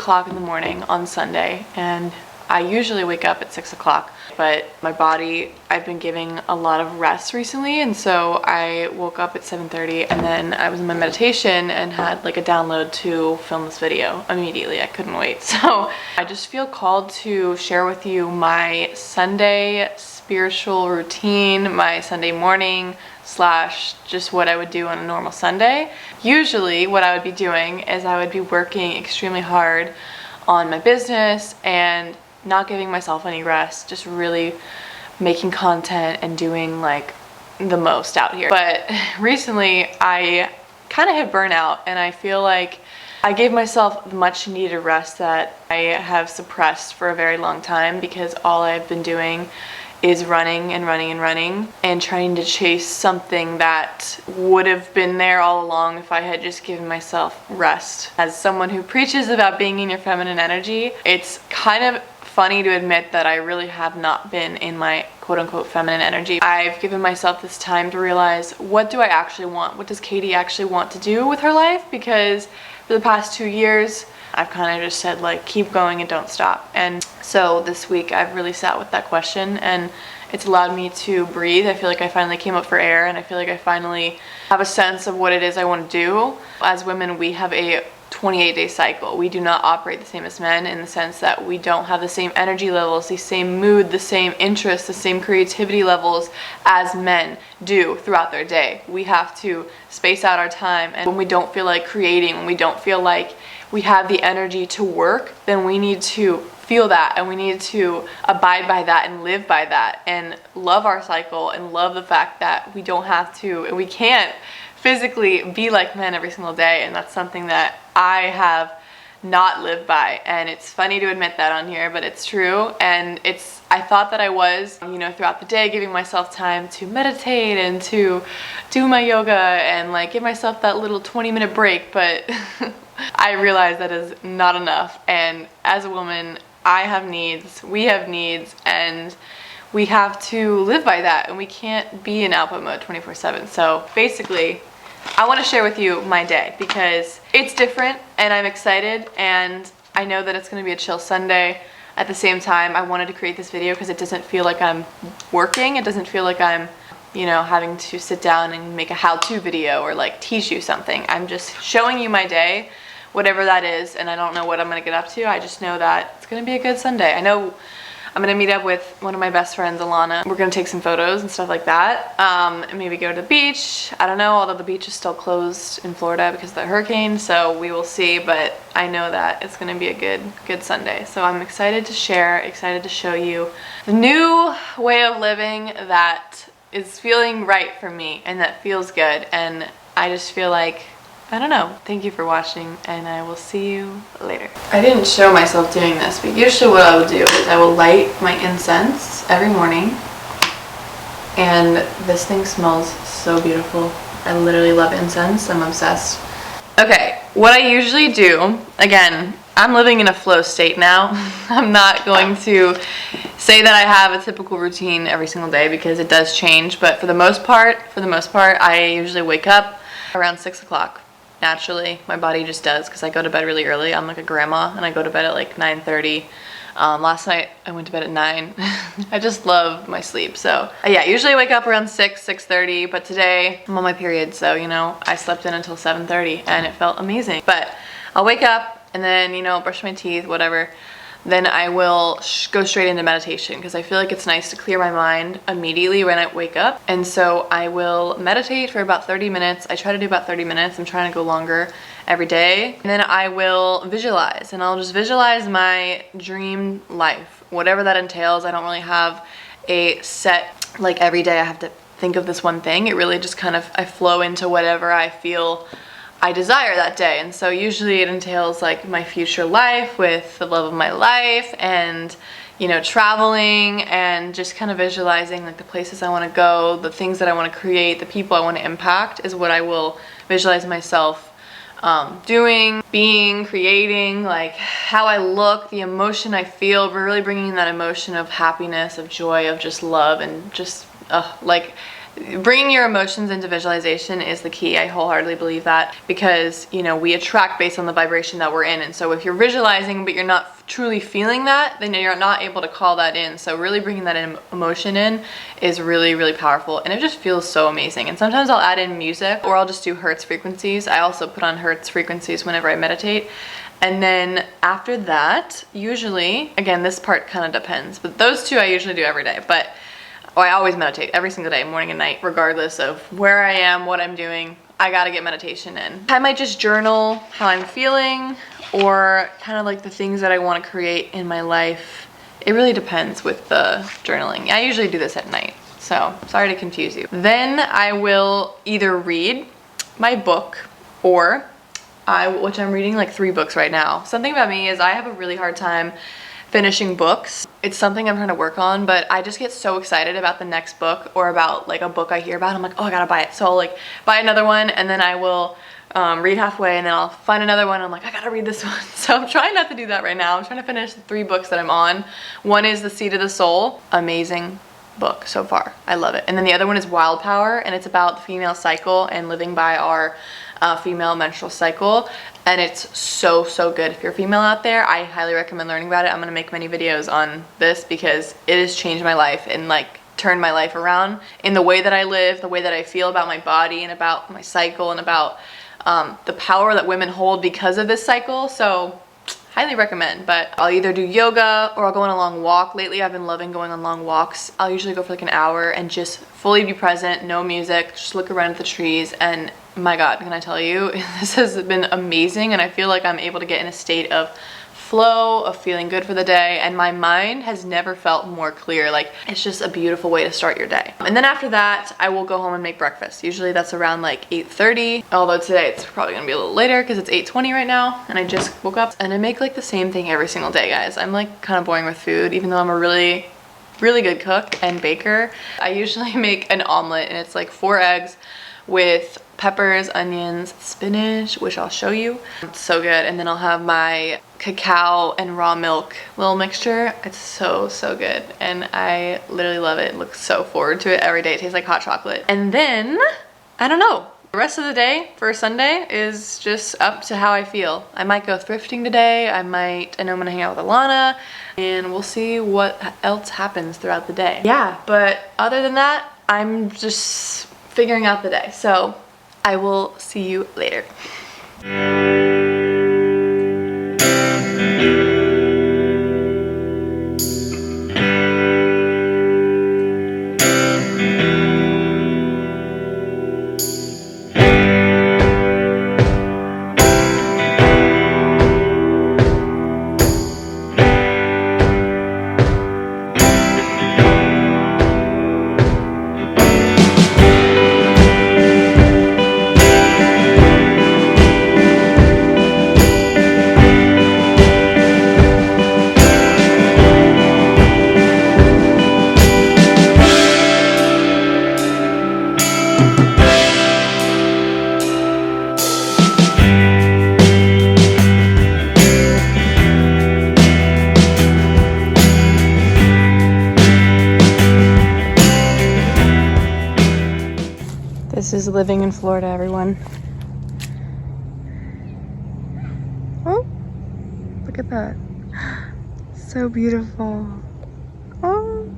o'clock in the morning on Sunday, and I usually wake up at 6 o'clock, but my body, I've been giving a lot of rest recently, and so I woke up at 7:30, and then I was in my meditation and had like a download to film this video immediately. I couldn't wait. So I just feel called to share with you my Sunday spiritual routine, my Sunday morning slash just what I would do on a normal Sunday. Usually what I would be doing is I would be working extremely hard on my business and not giving myself any rest, just really making content and doing like the most out here. But recently I kind of hit burnout, and I feel like I gave myself the much needed rest that I have suppressed for a very long time, because all I've been doing is running and running and running and trying to chase something that would have been there all along if I had just given myself rest. As someone who preaches about being in your feminine energy, it's kind of funny to admit that I really have not been in my quote-unquote feminine energy. I've given myself this time to realize, what do I actually want? What does Katie actually want to do with her life? Because for the past 2 years, I've kind of just said like, keep going and don't stop. And so this week I've really sat with that question, and it's allowed me to breathe. I feel like I finally came up for air, and I feel like I finally have a sense of what it is I want to do. As women, we have a 28-day cycle. We do not operate the same as men, in the sense that we don't have the same energy levels, the same mood, the same interests, the same creativity levels as men do throughout their day. We have to space out our time, and when we don't feel like creating, when we don't feel like we have the energy to work, then we need to feel that, and we need to abide by that and live by that and love our cycle and love the fact that we don't have to, and we can't physically be like men every single day. And that's something that I have not lived by, and it's funny to admit that on here, but it's true. And I thought that I was, throughout the day, giving myself time to meditate and to do my yoga and like give myself that little 20-minute break, but I realized that is not enough. And as a woman, I have needs, we have needs, and we have to live by that, and we can't be in output mode 24/7. So basically, I want to share with you my day because it's different, and I'm excited, and I know that it's going to be a chill Sunday. At the same time, I wanted to create this video because it doesn't feel like I'm working. It doesn't feel like I'm, having to sit down and make a how-to video or like teach you something. I'm just showing you my day, whatever that is, and I don't know what I'm going to get up to. I just know that it's going to be a good Sunday. I know I'm going to meet up with one of my best friends, Alana. We're going to take some photos and stuff like that. And maybe go to the beach. I don't know, although the beach is still closed in Florida because of the hurricane, so we will see. But I know that it's going to be a good Sunday. So I'm excited to share, excited to show you the new way of living that is feeling right for me and that feels good. And I just feel like, I don't know. Thank you for watching, and I will see you later. I didn't show myself doing this, but usually what I will do is I will light my incense every morning, and this thing smells so beautiful. I literally love incense. I'm obsessed. Okay, what I usually do, again, I'm living in a flow state now. I'm not going to say that I have a typical routine every single day because it does change, but for the most part, I usually wake up around 6 o'clock. Naturally, my body just does, because I go to bed really early. I'm like a grandma, and I go to bed at like 9:30. Last night I went to bed at 9. I just love my sleep. So yeah, usually I wake up around 6:30, but today I'm on my period, so I slept in until 7:30 and it felt amazing. But I'll wake up and then brush my teeth, whatever. Then I will go straight into meditation, because I feel like it's nice to clear my mind immediately when I wake up. And so I will meditate for about 30 minutes. I try to do about 30 minutes. I'm trying to go longer every day. And then I will visualize, and I'll just visualize my dream life, whatever that entails. I don't really have a set, like every day I have to think of this one thing. It really just kind of, I flow into whatever I feel I desire that day. And so usually it entails like my future life with the love of my life, and traveling, and just kind of visualizing like the places I want to go, the things that I want to create, the people I want to impact is what I will visualize myself doing, being, creating, like how I look, the emotion I feel. We're really bringing that emotion of happiness, of joy, of just love, and just like bringing your emotions into visualization is the key. I wholeheartedly believe that, because you know, we attract based on the vibration that we're in, and so if you're visualizing but you're not truly feeling that, then you're not able to call that in. So really bringing that emotion in is really, really powerful, and it just feels so amazing. And sometimes I'll add in music, or I'll just do Hertz frequencies. I also put on Hertz frequencies whenever I meditate. And then after that, usually, again, this part kind of depends, but those two I usually do every day. But I always meditate every single day, morning and night, regardless of where I am, what I'm doing. I gotta get meditation in. I might just journal how I'm feeling, or kind of like the things that I want to create in my life. It really depends with the journaling. I usually do this at night, so sorry to confuse you. Then I will either read my book, or which I'm reading like 3 books right now. Something about me is I have a really hard time finishing books. It's something I'm trying to work on, but I just get so excited about the next book, or about like a book I hear about. I'm like, oh, I gotta buy it. So I'll like buy another one, and then I will read halfway, and then I'll find another one. I'm like, I gotta read this one. So I'm trying not to do that right now. I'm trying to finish the 3 books that I'm on. One is The Seed of the Soul. Amazing book so far. I love it. And then the other one is Wild Power, and it's about the female cycle and living by our female menstrual cycle. And it's so, so good. If you're a female out there, I highly recommend learning about it. I'm gonna make many videos on this, because it has changed my life and like turned my life around in the way that I live, the way that I feel about my body and about my cycle, and about the power that women hold because of this cycle. So highly recommend. But I'll either do yoga, or I'll go on a long walk. Lately I've been loving going on long walks. I'll usually go for like an hour and just fully be present, no music, just look around at the trees. And my God, can I tell you, this has been amazing, and I feel like I'm able to get in a state of flow, of feeling good for the day, and my mind has never felt more clear. Like, it's just a beautiful way to start your day. And then after that, I will go home and make breakfast. Usually that's around like 8:30, although today it's probably gonna be a little later because it's 8:20 right now, and I just woke up. And I make like the same thing every single day, guys. I'm like kind of boring with food, even though I'm a really good cook and baker. I usually make an omelet, and it's like 4 eggs with peppers, onions, spinach, which I'll show you. It's so good. And then I'll have my cacao and raw milk little mixture. It's so, so good, and I literally love it. Look so forward to it every day. It tastes like hot chocolate. And then, I don't know, the rest of the day for Sunday is just up to how I feel. I might go thrifting today. I know I'm gonna hang out with Alana, and we'll see what else happens throughout the day. Yeah, but other than that, I'm just figuring out the day. So I will see you later. This is living in Florida, everyone. Oh, look at that. So beautiful. Oh.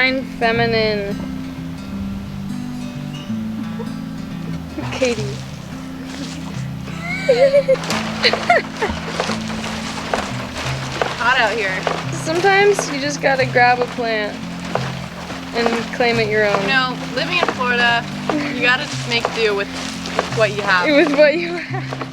Divine feminine. Katie. Hot out here. Sometimes you just gotta grab a plant and claim it your own. You know, living in Florida, you gotta just make do with what you have. With what you have.